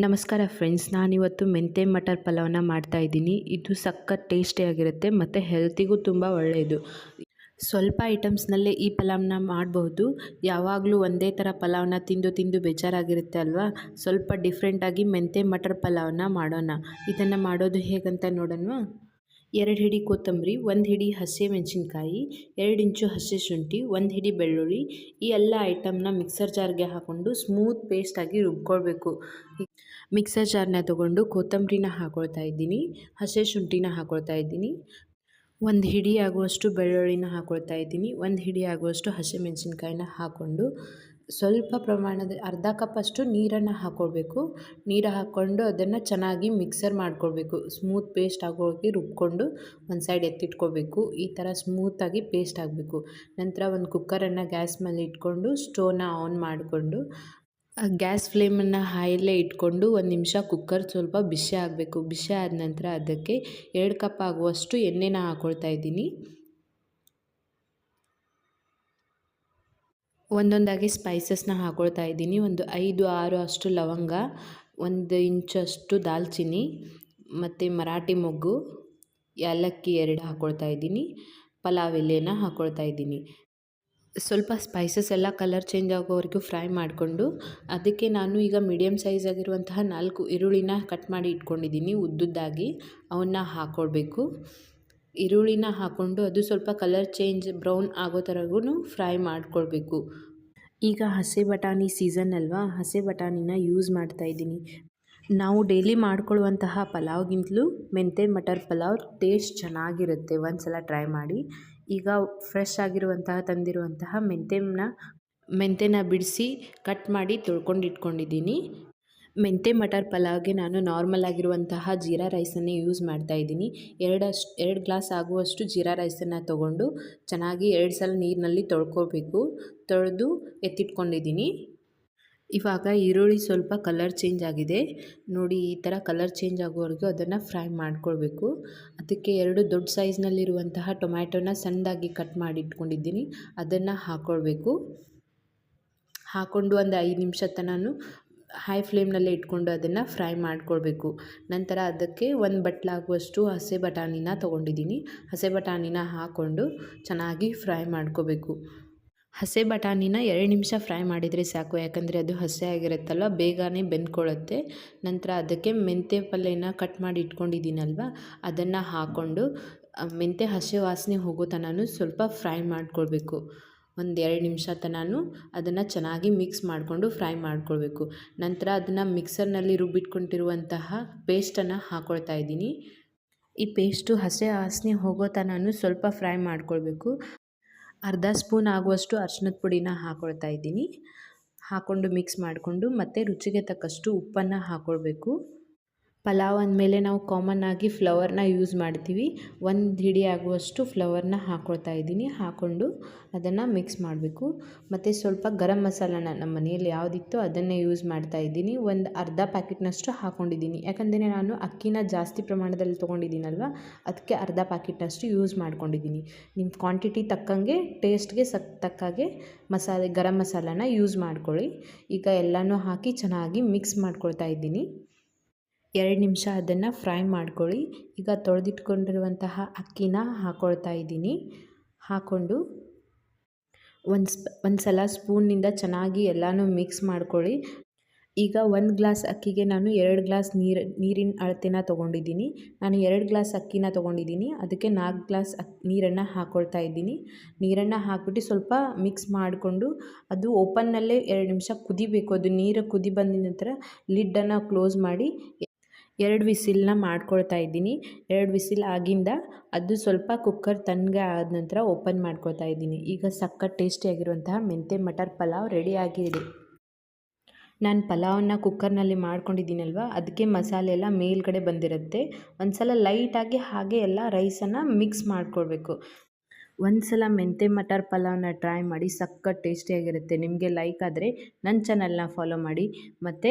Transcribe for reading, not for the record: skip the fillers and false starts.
ನಮಸ್ಕಾರ ಫ್ರೆಂಡ್ಸ್, ನಾನಿವತ್ತು ಮೆಂತೆ ಮಟರ್ ಪಲಾವ್ನ ಮಾಡ್ತಾಯಿದ್ದೀನಿ. ಇದು ಸಖತ್ ಟೇಸ್ಟಿಯಾಗಿರುತ್ತೆ ಮತ್ತು ಹೆಲ್ತಿಗೂ ತುಂಬ ಒಳ್ಳೆಯದು. ಸ್ವಲ್ಪ ಐಟಮ್ಸ್ನಲ್ಲೇ ಈ ಪಲಾವ್ನ ಮಾಡಬಹುದು. ಯಾವಾಗಲೂ ಒಂದೇ ಥರ ಪಲಾವ್ನ ತಿಂದು ತಿಂದು ಬೇಜಾರಾಗಿರುತ್ತೆ ಅಲ್ವಾ? ಸ್ವಲ್ಪ ಡಿಫ್ರೆಂಟಾಗಿ ಮೆಂತೆ ಮಟರ್ ಪಲಾವ್ನ ಮಾಡೋಣ. ಇದನ್ನು ಮಾಡೋದು ಹೇಗಂತ ನೋಡೋಣವಾ? 2 ಹಿಡಿ ಕೊತ್ತಂಬರಿ, 1 ಹಿಡಿ ಹಸಿಮೆಣಸಿನ್ಕಾಯಿ, 2 ಇಂಚು ಹಸಿ ಶುಂಠಿ, 1 ಹಿಡಿ ಬೆಳ್ಳುಳ್ಳಿ, ಈ ಎಲ್ಲ ಐಟಮ್ನ ಮಿಕ್ಸರ್ ಜಾರ್ಗೆ ಹಾಕ್ಕೊಂಡು ಸ್ಮೂತ್ ಪೇಸ್ಟಾಗಿ ರುಬ್ಕೊಳ್ಬೇಕು. ಮಿಕ್ಸರ್ ಜಾರ್ನ ತೊಗೊಂಡು ಕೊತ್ತಂಬರಿನ ಹಾಕ್ಕೊಳ್ತಾ ಇದ್ದೀನಿ, ಹಸಿ ಶುಂಠಿನ ಹಾಕ್ಕೊಳ್ತಾ ಇದ್ದೀನಿ, 1 ಹಿಡಿ ಆಗುವಷ್ಟು ಬೆಳ್ಳುಳ್ಳಿನ ಹಾಕ್ಕೊಳ್ತಾ ಇದ್ದೀನಿ, 1 ಹಿಡಿ ಆಗುವಷ್ಟು ಹಸಿಮೆಣಸಿನ್ಕಾಯಿನ ಹಾಕ್ಕೊಂಡು ಸ್ವಲ್ಪ ಪ್ರಮಾಣದ ಅರ್ಧ ಕಪ್ಪಷ್ಟು ನೀರನ್ನು ಹಾಕ್ಕೊಳ್ಬೇಕು. ನೀರು ಹಾಕ್ಕೊಂಡು ಅದನ್ನು ಚೆನ್ನಾಗಿ ಮಿಕ್ಸರ್ ಮಾಡ್ಕೊಳ್ಬೇಕು. ಸ್ಮೂತ್ ಪೇಸ್ಟ್ ಆಗೋಗಿ ರುಬ್ಕೊಂಡು ಒಂದು ಸೈಡ್ ಎತ್ತಿಟ್ಕೊಳ್ಬೇಕು. ಈ ಥರ ಸ್ಮೂತಾಗಿ ಪೇಸ್ಟ್ ಆಗಬೇಕು. ನಂತರ ಒಂದು ಕುಕ್ಕರನ್ನು ಗ್ಯಾಸ್ ಮೇಲೆ ಇಟ್ಕೊಂಡು ಸ್ಟೋವ್ನ ಆನ್ ಮಾಡಿಕೊಂಡು ಗ್ಯಾಸ್ ಫ್ಲೇಮನ್ನು ಹೈಯಲ್ಲೇ ಇಟ್ಕೊಂಡು 1 ನಿಮಿಷ ಕುಕ್ಕರ್ ಸ್ವಲ್ಪ ಬಿಸಿ ಆಗಬೇಕು. ಬಿಸಿ ಆದ ನಂತರ ಅದಕ್ಕೆ 2 ಕಪ್ ಆಗುವಷ್ಟು ಎಣ್ಣೆನ ಹಾಕ್ಕೊಳ್ತಾ ಇದ್ದೀನಿ. ಒಂದೊಂದಾಗಿ ಸ್ಪೈಸಸ್ನ ಹಾಕ್ಕೊಳ್ತಾ ಇದ್ದೀನಿ. ಒಂದು 5-6 ಅಷ್ಟು ಲವಂಗ, 1 ಇಂಚಷ್ಟು ದಾಲ್ಚಿನ್ನಿ ಮತ್ತು ಮರಾಠಿ ಮೊಗ್ಗು, ಏಲಕ್ಕಿ 2 ಹಾಕ್ಕೊಳ್ತಾ ಇದ್ದೀನಿ, ಪಲಾವ್ ಎಲೆನ ಹಾಕ್ಕೊಳ್ತಾ ಇದ್ದೀನಿ. ಸ್ವಲ್ಪ ಸ್ಪೈಸಸ್ ಎಲ್ಲ ಕಲರ್ ಚೇಂಜ್ ಆಗೋವರೆಗೂ ಫ್ರೈ ಮಾಡಿಕೊಂಡು ಅದಕ್ಕೆ ನಾನು ಈಗ ಮೀಡಿಯಮ್ ಸೈಜ್ ಆಗಿರುವಂತಹ 4 ಈರುಳ್ಳಿನ ಕಟ್ ಮಾಡಿ ಇಟ್ಕೊಂಡಿದ್ದೀನಿ ಉದ್ದುದ್ದಾಗಿ. ಅವನ್ನ ಹಾಕ್ಕೊಳ್ಬೇಕು. ಈರುಳ್ಳಿನ ಹಾಕ್ಕೊಂಡು ಅದು ಸ್ವಲ್ಪ ಕಲರ್ ಚೇಂಜ್ ಬ್ರೌನ್ ಆಗೋ ಥರಗೂ ಫ್ರೈ ಮಾಡ್ಕೊಳ್ಬೇಕು. ಈಗ ಹಸಿ ಬಟಾಣಿ ಸೀಸನ್ ಅಲ್ವಾ? ಹಸಿ ಬಟಾಣಿನ ಯೂಸ್ ಮಾಡ್ತಾ ಇದ್ದೀನಿ. ನಾವು ಡೈಲಿ ಮಾಡ್ಕೊಳ್ಳುವಂತಹ ಪಲಾವ್ಗಿಂತಲೂ ಮೆಂತೆ ಮಟರ್ ಪಲಾವ್ ಟೇಸ್ಟ್ ಚೆನ್ನಾಗಿರುತ್ತೆ. ಒಂದು ಸಲ ಟ್ರೈ ಮಾಡಿ. ಈಗ ಫ್ರೆಶ್ ಆಗಿರುವಂತಹ ತಂದಿರುವಂತಹ ಮೆಂತೆನ ಬಿಡಿಸಿ ಕಟ್ ಮಾಡಿ ತೊಳ್ಕೊಂಡು ಇಟ್ಕೊಂಡಿದ್ದೀನಿ. ಮೆಂತೆ ಮಟರ್ ಪಲಾವ್ಗೆ ನಾನು ನಾರ್ಮಲ್ ಆಗಿರುವಂತಹ ಜೀರಾ ರೈಸನ್ನೇ ಯೂಸ್ ಮಾಡ್ತಾ ಇದ್ದೀನಿ. 2 ಗ್ಲಾಸ್ ಆಗುವಷ್ಟು ಜೀರಾ ರೈಸನ್ನು ತೊಗೊಂಡು ಚೆನ್ನಾಗಿ 2 ಸಲ ನೀರಿನಲ್ಲಿ ತೊಳ್ಕೊಬೇಕು. ತೊಳೆದು ಎತ್ತಿಟ್ಕೊಂಡಿದ್ದೀನಿ. ಇವಾಗ ಈರುಳ್ಳಿ ಸ್ವಲ್ಪ ಕಲರ್ ಚೇಂಜ್ ಆಗಿದೆ ನೋಡಿ. ಈ ಥರ ಕಲರ್ ಚೇಂಜ್ ಆಗೋವರೆಗೂ ಅದನ್ನು ಫ್ರೈ ಮಾಡ್ಕೊಳ್ಬೇಕು. ಅದಕ್ಕೆ 2 ದೊಡ್ಡ ಸೈಜ್ನಲ್ಲಿರುವಂತಹ ಟೊಮ್ಯಾಟೊನ ಸಣ್ಣದಾಗಿ ಕಟ್ ಮಾಡಿ ಇಟ್ಕೊಂಡಿದ್ದೀನಿ. ಅದನ್ನು ಹಾಕ್ಕೊಳ್ಬೇಕು. ಹಾಕ್ಕೊಂಡು ಒಂದು 5 ನಿಮಿಷ ತನಕ ಹೈ ಫ್ಲೇಮ್ನಲ್ಲೇ ಇಟ್ಕೊಂಡು ಅದನ್ನು ಫ್ರೈ ಮಾಡ್ಕೊಳ್ಬೇಕು. ನಂತರ ಅದಕ್ಕೆ 1 ಬಟ್ಲಾಗುವಷ್ಟು ಹಸಿ ಬಟಾಣಿನ ತೊಗೊಂಡಿದ್ದೀನಿ. ಹಸಿ ಬಟಾಣಿನ ಹಾಕ್ಕೊಂಡು ಚೆನ್ನಾಗಿ ಫ್ರೈ ಮಾಡ್ಕೋಬೇಕು. ಹಸಿ ಬಟಾಣಿನ 2 ನಿಮಿಷ ಫ್ರೈ ಮಾಡಿದರೆ ಸಾಕು. ಯಾಕಂದರೆ ಅದು ಹಸಿಯಾಗಿರುತ್ತಲ್ವ, ಬೇಗನೆ ಬೆಂದ್ಕೊಳ್ಳುತ್ತೆ. ನಂತರ ಅದಕ್ಕೆ ಮೆಂತ್ಯ ಪಲ್ಯನ ಕಟ್ ಮಾಡಿ ಇಟ್ಕೊಂಡಿದ್ದೀನಲ್ವ, ಅದನ್ನು ಹಾಕ್ಕೊಂಡು ಮೆಂತ್ಯ ಹಸಿ ವಾಸನೆ ಹೋಗೋ ತನಕ ಸ್ವಲ್ಪ ಫ್ರೈ ಮಾಡ್ಕೊಳ್ಬೇಕು. ಒಂದು 2 ನಿಮಿಷ ತನಕ ಅದನ್ನು ಚೆನ್ನಾಗಿ ಮಿಕ್ಸ್ ಮಾಡಿಕೊಂಡು ಫ್ರೈ ಮಾಡ್ಕೊಳ್ಬೇಕು. ನಂತರ ಅದನ್ನು ಮಿಕ್ಸರ್ನಲ್ಲಿ ರುಬ್ಬಿಟ್ಕೊಂಡಿರುವಂತಹ ಪೇಸ್ಟನ್ನು ಹಾಕ್ಕೊಳ್ತಾ ಇದ್ದೀನಿ. ಈ ಪೇಸ್ಟು ಹಸಿ ವಾಸನೆ ಹೋಗೋ ತನಕ ಸ್ವಲ್ಪ ಫ್ರೈ ಮಾಡ್ಕೊಳ್ಬೇಕು. ಅರ್ಧ ಸ್ಪೂನ್ ಆಗುವಷ್ಟು ಅರಿಶಿಣದ ಪುಡಿನ ಹಾಕ್ಕೊಳ್ತಾ ಇದ್ದೀನಿ. ಹಾಕ್ಕೊಂಡು ಮಿಕ್ಸ್ ಮಾಡಿಕೊಂಡು ಮತ್ತು ರುಚಿಗೆ ತಕ್ಕಷ್ಟು ಉಪ್ಪನ್ನು ಹಾಕ್ಕೊಳ್ಬೇಕು. ಪಲಾವ್ ಅಂದಮೇಲೆ ನಾವು ಕಾಮನ್ ಆಗಿ ಫ್ಲವರ್ನ ಯೂಸ್ ಮಾಡ್ತೀವಿ. 1 ಹಿಡಿ ಆಗುವಷ್ಟು ಫ್ಲವರ್ನ ಹಾಕ್ಕೊಳ್ತಾ ಇದ್ದೀನಿ. ಹಾಕ್ಕೊಂಡು ಅದನ್ನು ಮಿಕ್ಸ್ ಮಾಡಬೇಕು. ಮತ್ತು ಸ್ವಲ್ಪ ಗರಂ ಮಸಾಲಾನ ನಮ್ಮ ಮನೆಯಲ್ಲಿ ಯಾವುದಿತ್ತೋ ಅದನ್ನೇ ಯೂಸ್ ಮಾಡ್ತಾ ಇದ್ದೀನಿ. ಒಂದು ಅರ್ಧ ಪ್ಯಾಕೆಟ್ನಷ್ಟು ಹಾಕ್ಕೊಂಡಿದ್ದೀನಿ. ಯಾಕಂದರೆ ನಾನು ಅಕ್ಕಿನ ಜಾಸ್ತಿ ಪ್ರಮಾಣದಲ್ಲಿ ತೊಗೊಂಡಿದ್ದೀನಲ್ವ, ಅದಕ್ಕೆ ಅರ್ಧ ಪ್ಯಾಕೆಟ್ನಷ್ಟು ಯೂಸ್ ಮಾಡ್ಕೊಂಡಿದ್ದೀನಿ. ನಿಮ್ಮ ಕ್ವಾಂಟಿಟಿ ತಕ್ಕಂಗೆ, ಟೇಸ್ಟ್ಗೆ ತಕ್ಕಾಗೆ ಗರಂ ಮಸಾಲಾನ ಯೂಸ್ ಮಾಡ್ಕೊಳ್ಳಿ. ಈಗ ಎಲ್ಲನೂ ಹಾಕಿ ಚೆನ್ನಾಗಿ ಮಿಕ್ಸ್ ಮಾಡ್ಕೊಳ್ತಾ ಇದ್ದೀನಿ. 2 ನಿಮಿಷ ಅದನ್ನು ಫ್ರೈ ಮಾಡ್ಕೊಳ್ಳಿ. ಈಗ ತೊಳೆದಿಟ್ಕೊಂಡಿರುವಂತಹ ಅಕ್ಕಿನ ಹಾಕ್ಕೊಳ್ತಾ ಇದ್ದೀನಿ. ಹಾಕ್ಕೊಂಡು ಒಂದು ಸಲ ಸ್ಪೂನ್ನಿಂದ ಚೆನ್ನಾಗಿ ಎಲ್ಲನೂ ಮಿಕ್ಸ್ ಮಾಡ್ಕೊಳ್ಳಿ. ಈಗ 1 ಗ್ಲಾಸ್ ಅಕ್ಕಿಗೆ ನಾನು 2 ಗ್ಲಾಸ್ ನೀರಿನ ಅಳತೆನ ತೊಗೊಂಡಿದ್ದೀನಿ. ನಾನು 2 ಗ್ಲಾಸ್ ಅಕ್ಕಿನ ತೊಗೊಂಡಿದ್ದೀನಿ. ಅದಕ್ಕೆ 4 ಗ್ಲಾಸ್ ನೀರನ್ನು ಹಾಕ್ಕೊಳ್ತಾ ಇದ್ದೀನಿ. ನೀರನ್ನು ಹಾಕ್ಬಿಟ್ಟು ಸ್ವಲ್ಪ ಮಿಕ್ಸ್ ಮಾಡಿಕೊಂಡು ಅದು ಓಪನ್ನಲ್ಲೇ 2 ನಿಮಿಷ ಕುದಿಬೇಕು. ಅದು ನೀರು ಕುದಿ ಬಂದ ನಂತರ ಲಿಡ್ಡನ್ನು ಕ್ಲೋಸ್ ಮಾಡಿ 2 ವಿಸಿಲ್ನ ಮಾಡ್ಕೊಳ್ತಾ ಇದ್ದೀನಿ. 2 ವಿಸಿಲ್ ಆಗಿಂದ ಅದು ಸ್ವಲ್ಪ ಕುಕ್ಕರ್ ತಣ್ಣಗೆ ಆದ ನಂತರ ಓಪನ್ ಮಾಡ್ಕೊಳ್ತಾ ಇದ್ದೀನಿ. ಈಗ ಸಖತ್ ಟೇಸ್ಟಿಯಾಗಿರುವಂತಹ ಮೆಂತೆ ಮಟರ್ ಪಲಾವ್ ರೆಡಿಯಾಗಿದೆ. ನಾನು ಪಲಾವನ್ನ ಕುಕ್ಕರ್ನಲ್ಲಿ ಮಾಡ್ಕೊಂಡಿದ್ದೀನಲ್ವ, ಅದಕ್ಕೆ ಮಸಾಲೆ ಎಲ್ಲ ಮೇಲ್ಗಡೆ ಬಂದಿರುತ್ತೆ. ಒಂದು ಸಲ ಲೈಟಾಗಿ ಹಾಗೆ ಎಲ್ಲ ರೈಸನ್ನು ಮಿಕ್ಸ್ ಮಾಡ್ಕೊಳ್ಬೇಕು. ಒಂದು ಸಲ ಮೆಂತೆ ಮಟರ್ ಪಲಾವ್ನ ಟ್ರೈ ಮಾಡಿ, ಸಖತ್ ಟೇಸ್ಟಿಯಾಗಿರುತ್ತೆ. ನಿಮಗೆ ಲೈಕ್ ಆದರೆ ನನ್ನ ಚಾನಲ್ನ ಫಾಲೋ ಮಾಡಿ ಮತ್ತು